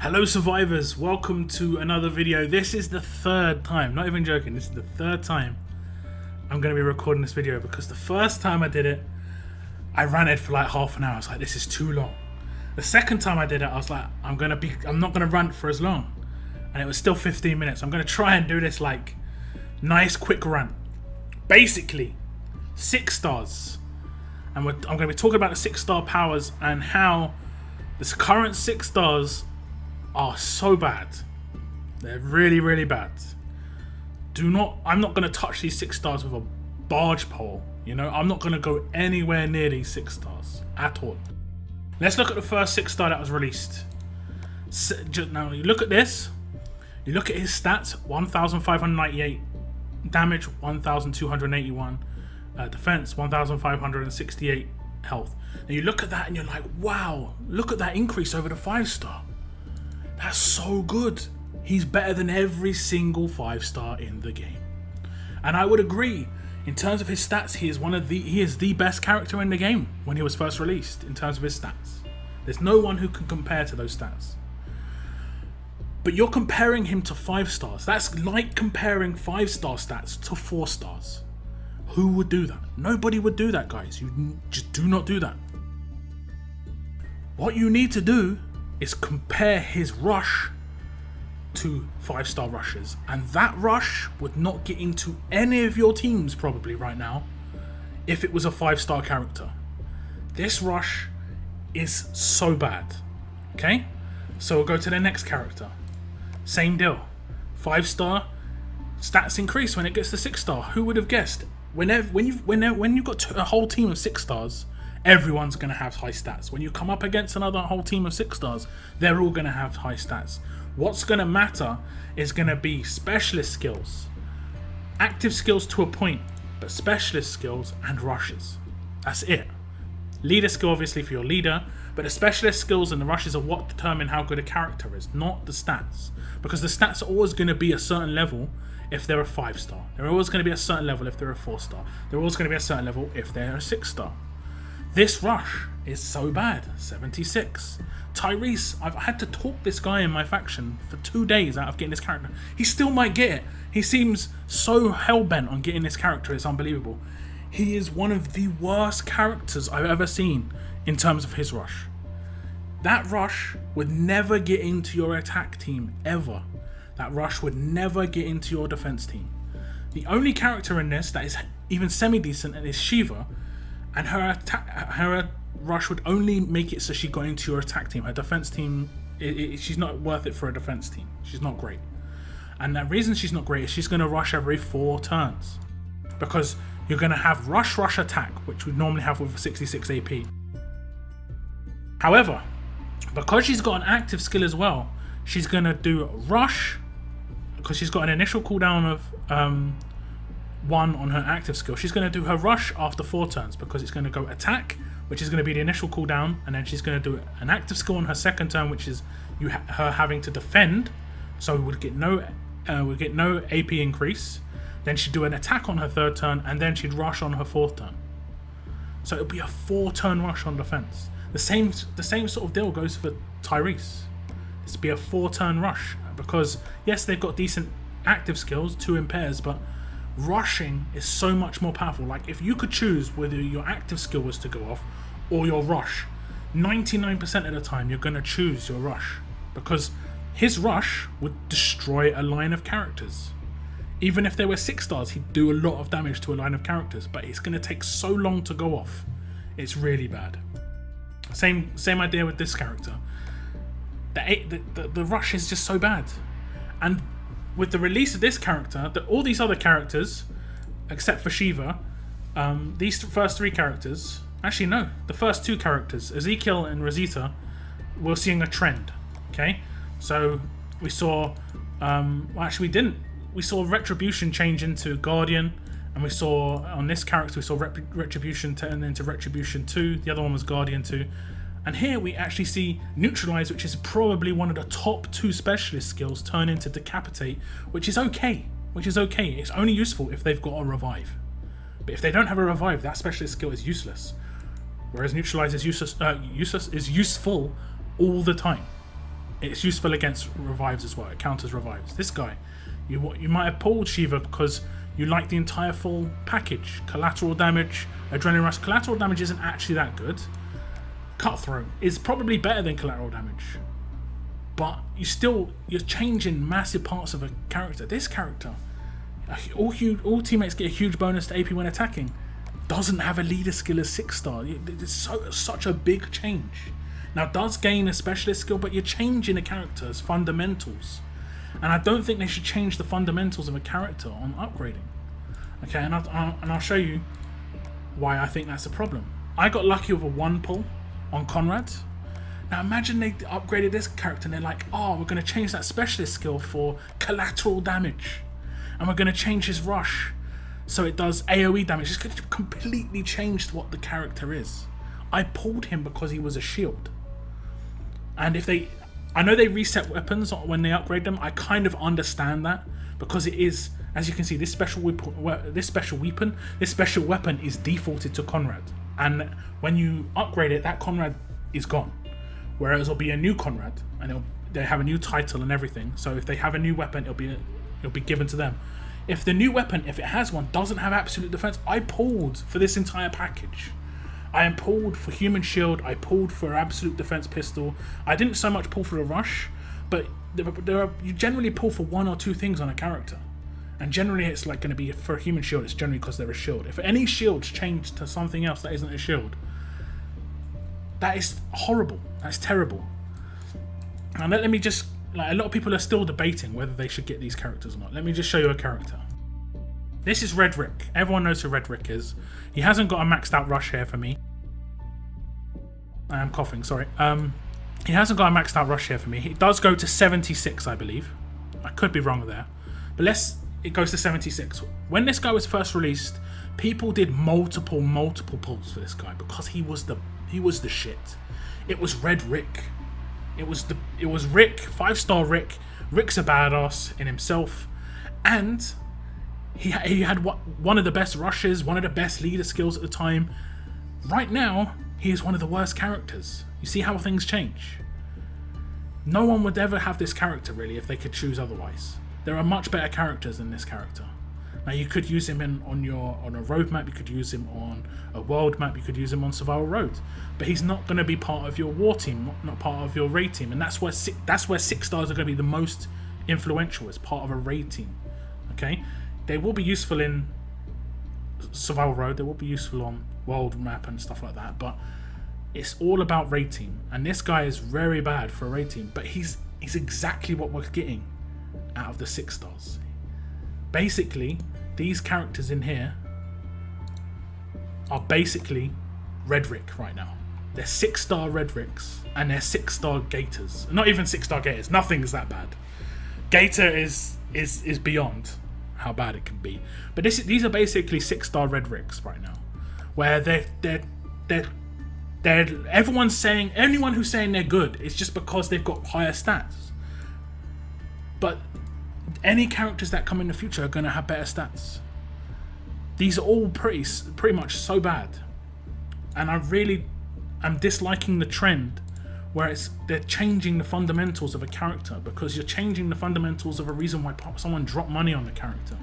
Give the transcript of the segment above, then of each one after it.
Hello survivors, welcome to another video. This is the third time, not even joking, this is the third time I'm going to be recording this video because the first time I did it, I ran it for like half an hour. I was like, this is too long. The second time I did it, I was like, I'm not going to rant for as long. And it was still 15 minutes. I'm going to try and do this like nice quick rant. Basically, 6 stars. And I'm going to be talking about the 6-star powers and how this current 6 stars are so bad. They're really, really bad. I'm not going to touch these 6 stars with a barge pole. You know, I'm not going to go anywhere near these 6 stars at all. Let's look at the first 6-star that was released. Now, you look at this. You look at his stats: 1,598 damage, 1,281 defense, 1,568 health. And you look at that and you're like, wow, look at that increase over the 5-star. That's so good. He's better than every single 5-star in the game. And I would agree, in terms of his stats, he is the best character in the game when he was first released in terms of his stats. There's no one who can compare to those stats. But you're comparing him to 5 stars. That's like comparing 5-star stats to 4 stars. Who would do that? Nobody would do that, guys. You just do not do that. What you need to do is compare his rush to 5-star rushes, and that rush would not get into any of your teams probably right now if it was a 5-star character. This rush is so bad. Okay, so we'll go to the next character. Same deal. 5-star stats increase when it gets to 6-star. Who would have guessed? When you've got a whole team of 6 stars, everyone's going to have high stats. When you come up against another whole team of 6 stars, they're all going to have high stats. What's going to matter is going to be specialist skills. Active skills to a point, but specialist skills and rushes. That's it. Leader skill obviously for your leader, but the specialist skills and the rushes are what determine how good a character is, not the stats. Because the stats are always going to be a certain level if they're a 5-star. They're always going to be a certain level if they're a 4-star. They're always going to be a certain level if they're a 6-star. This rush is so bad. 76. Tyrese, I've had to talk this guy in my faction for 2 days out of getting this character. He still might get it. He seems so hell-bent on getting this character, it's unbelievable. He is one of the worst characters I've ever seen in terms of his rush. That rush would never get into your attack team, ever. That rush would never get into your defense team. The only character in this that is even semi-decent is Shiva, and her rush would only make it so she got into your attack team. Her defense team, she's not worth it for a defense team. She's not great. And the reason she's not great is she's going to rush every 4 turns. Because you're going to have rush attack, which we normally have with 66 AP. However, because she's got an active skill as well, she's going to do rush, because she's got an initial cooldown of 1 on her active skill. She's going to do her rush after 4 turns because it's going to go attack, which is going to be the initial cooldown, and then she's going to do an active skill on her 2nd turn, which is her having to defend, so we would get no AP increase. Then she'd do an attack on her 3rd turn, and then she'd rush on her 4th turn. So it'll be a 4-turn rush on defense. The same sort of deal goes for Tyrese. This would be a 4-turn rush because yes, they've got decent active skills, 2 in pairs, but rushing is so much more powerful. Like if you could choose whether your active skill was to go off or your rush, 99% of the time you're going to choose your rush because his rush would destroy a line of characters. Even if they were 6 stars, he'd do a lot of damage to a line of characters, but it's going to take so long to go off. It's really bad. Same idea with this character. The rush is just so bad. And with the release of this character, all these other characters, except for Shiva, these first 3 characters, actually no, the first 2 characters, Ezekiel and Rosita, we're seeing a trend. Okay, so we saw, well, actually we didn't. We saw Retribution change into Guardian, and we saw on this character we saw Retribution turn into Retribution 2. The other one was Guardian 2. And here we actually see Neutralize, which is probably one of the top 2 specialist skills, turn into Decapitate, which is okay. It's only useful if they've got a revive. But if they don't have a revive, that specialist skill is useless. Whereas Neutralize is useful all the time. It's useful against revives as well. It counters revives. This guy, you might have pulled Shiva because you like the entire full package. Collateral damage, adrenaline rush. Collateral damage isn't actually that good. Cutthroat is probably better than collateral damage, but you're changing massive parts of a character. This character, all teammates get a huge bonus to AP when attacking. Doesn't have a leader skill as 6-star. It's such a big change. Now does gain a specialist skill, but you're changing a character's fundamentals, and I don't think they should change the fundamentals of a character on upgrading. Okay, and I'll show you why I think that's a problem. I got lucky with a 1 pull on Conrad. Now imagine they upgraded this character and they're like, oh, we're going to change that specialist skill for collateral damage, and we're going to change his rush so it does AoE damage. It's going to completely change what the character is. I pulled him because he was a shield. And I know they reset weapons when they upgrade them. I kind of understand that, because it is, as you can see, this special weapon is defaulted to Conrad. And when you upgrade it, that Conrad is gone. Whereas it'll be a new Conrad, and they have a new title and everything. So if they have a new weapon, it'll be given to them. If the new weapon, if it has one, doesn't have absolute defense, I pulled for this entire package. I am pulled for human shield. I pulled for absolute defense pistol. I didn't so much pull for the rush, but you generally pull for 1 or 2 things on a character, and generally it's like going to be for a human shield. It's generally because they're a shield. If any shield's changed to something else that isn't a shield, that is horrible. That's terrible. And let me just, like, a lot of people are still debating whether they should get these characters or not. Let me just show you a character. This is Red Rick. Everyone knows who Red Rick is. He hasn't got a maxed out rush here for me. I am coughing, sorry. He hasn't got a maxed out rush here for me. He does go to 76, I believe. I could be wrong there. But it goes to 76. When this guy was first released, people did multiple pulls for this guy because he was the shit. It was Red Rick. It was Rick, 5-star Rick. Rick's a badass in himself, and he had one of the best rushes, one of the best leader skills at the time. Right now, he is one of the worst characters. You see how things change. No one would ever have this character really if they could choose otherwise. There are much better characters than this character. Now you could use him on a road map, you could use him on a world map, you could use him on survival road, but he's not going to be part of your war team, not part of your raid team, and that's where 6-stars are going to be the most influential as part of a raid team. Okay, they will be useful in survival road, they will be useful on world map and stuff like that, but it's all about raid team, and this guy is very bad for a raid team, but he's exactly what we're getting out of the 6-stars. Basically, these characters in here are basically Red Rick right now. They're 6-star Red Ricks and they're 6-star Gators. Not even 6-star Gators. Nothing's that bad. Gator is beyond how bad it can be. But these are basically 6-star Red Ricks right now, where they're everyone's saying, anyone who's saying they're good, it's just because they've got higher stats. But any characters that come in the future are going to have better stats. These are all pretty much so bad, and I really am disliking the trend where they're changing the fundamentals of a character, because you're changing the fundamentals of a reason why someone dropped money on the character.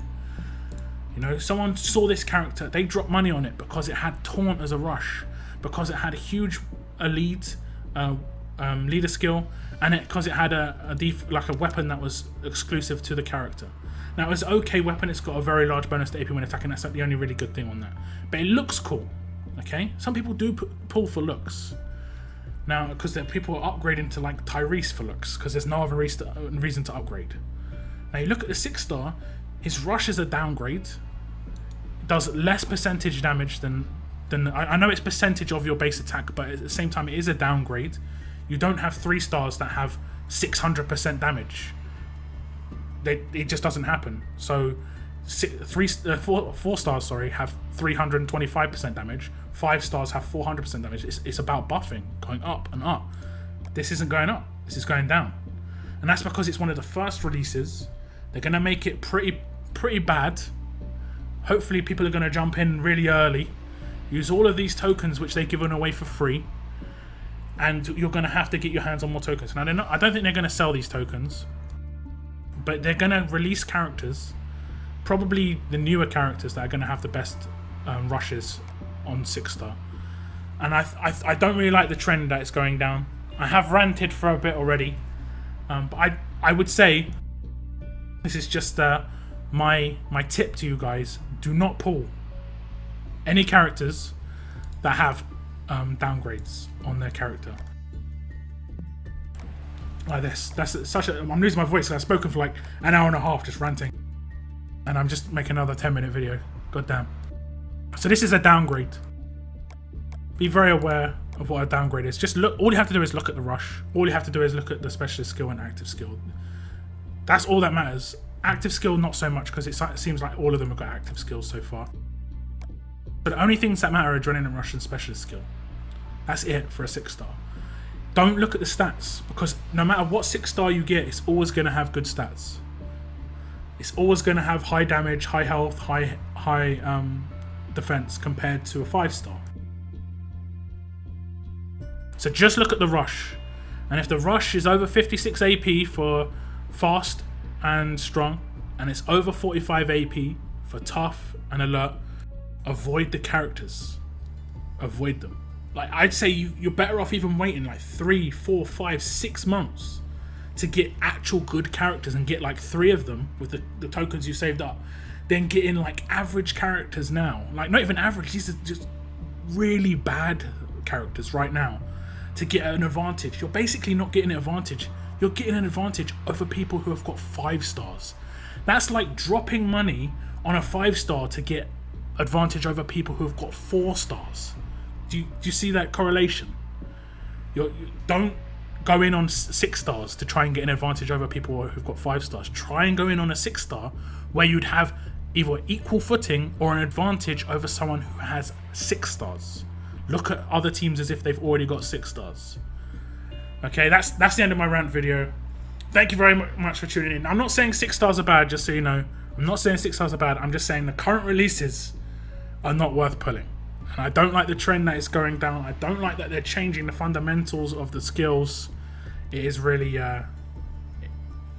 You know, someone saw this character, they dropped money on it because it had Taunt as a rush, because it had a huge elite leader skill, and because it had a weapon that was exclusive to the character. Now it's an okay weapon, it's got a very large bonus to AP when attacking, that's like the only really good thing on that. But it looks cool, okay? Some people do pull for looks. Now, because people are upgrading to like Tyrese for looks, because there's no other reason to upgrade. Now you look at the 6-star, his rush is a downgrade. It does less percentage damage than I know it's percentage of your base attack, but at the same time it is a downgrade. You don't have 3-stars that have 600% damage. It just doesn't happen. So 4-stars, sorry, have 325% damage. 5-stars have 400% damage. It's about buffing, going up and up. This isn't going up. This is going down, and that's because it's one of the first releases. They're gonna make it pretty bad. Hopefully, people are gonna jump in really early, use all of these tokens which they've given away for free. and you're going to have to get your hands on more tokens. Now, I don't think they're going to sell these tokens, but they're going to release characters, probably the newer characters that are going to have the best rushes on 6-star. And I don't really like the trend that it's going down. I have ranted for a bit already, but I would say this is just my tip to you guys: do not pull any characters that have downgrades on their character. Like this. That's such a... I'm losing my voice. I've spoken for like an hour and a half just ranting, and I'm just making another 10-minute video. God damn. So this is a downgrade. Be very aware of what a downgrade is. Just look. All you have to do is look at the rush. All you have to do is look at the specialist skill and active skill. That's all that matters. Active skill, not so much, because it seems like all of them have got active skills so far. But the only things that matter are adrenaline rush and specialist skill. That's it for a 6-star. Don't look at the stats, because no matter what 6-star you get, it's always going to have good stats. It's always going to have high damage, high health, high defense compared to a 5-star. So just look at the rush, and if the rush is over 56 AP for fast and strong, and it's over 45 AP for tough and alert, avoid the characters. Avoid them. Like, I'd say you're better off even waiting like 3, 4, 5, 6 months to get actual good characters and get like 3 of them with the tokens you saved up, then getting like average characters now. Like, not even average, these are just really bad characters right now to get an advantage. You're basically not getting an advantage. You're getting an advantage over people who have got 5 stars. That's like dropping money on a 5-star to get advantage over people who have got 4 stars. Do you see that correlation? You don't go in on 6 stars to try and get an advantage over people who've got 5 stars. Try and go in on a 6-star where you'd have either equal footing or an advantage over someone who has 6 stars. Look at other teams as if they've already got 6 stars. Okay, that's the end of my rant video. Thank you very much for tuning in. I'm not saying 6 stars are bad, just so you know. I'm not saying 6 stars are bad. I'm just saying the current releases are not worth pulling. And I don't like the trend that it's going down. I don't like that they're changing the fundamentals of the skills. It is really,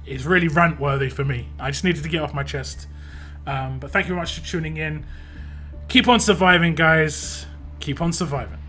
it's really rant worthy for me. I just needed to get off my chest. But thank you very much for tuning in. Keep on surviving, guys. Keep on surviving.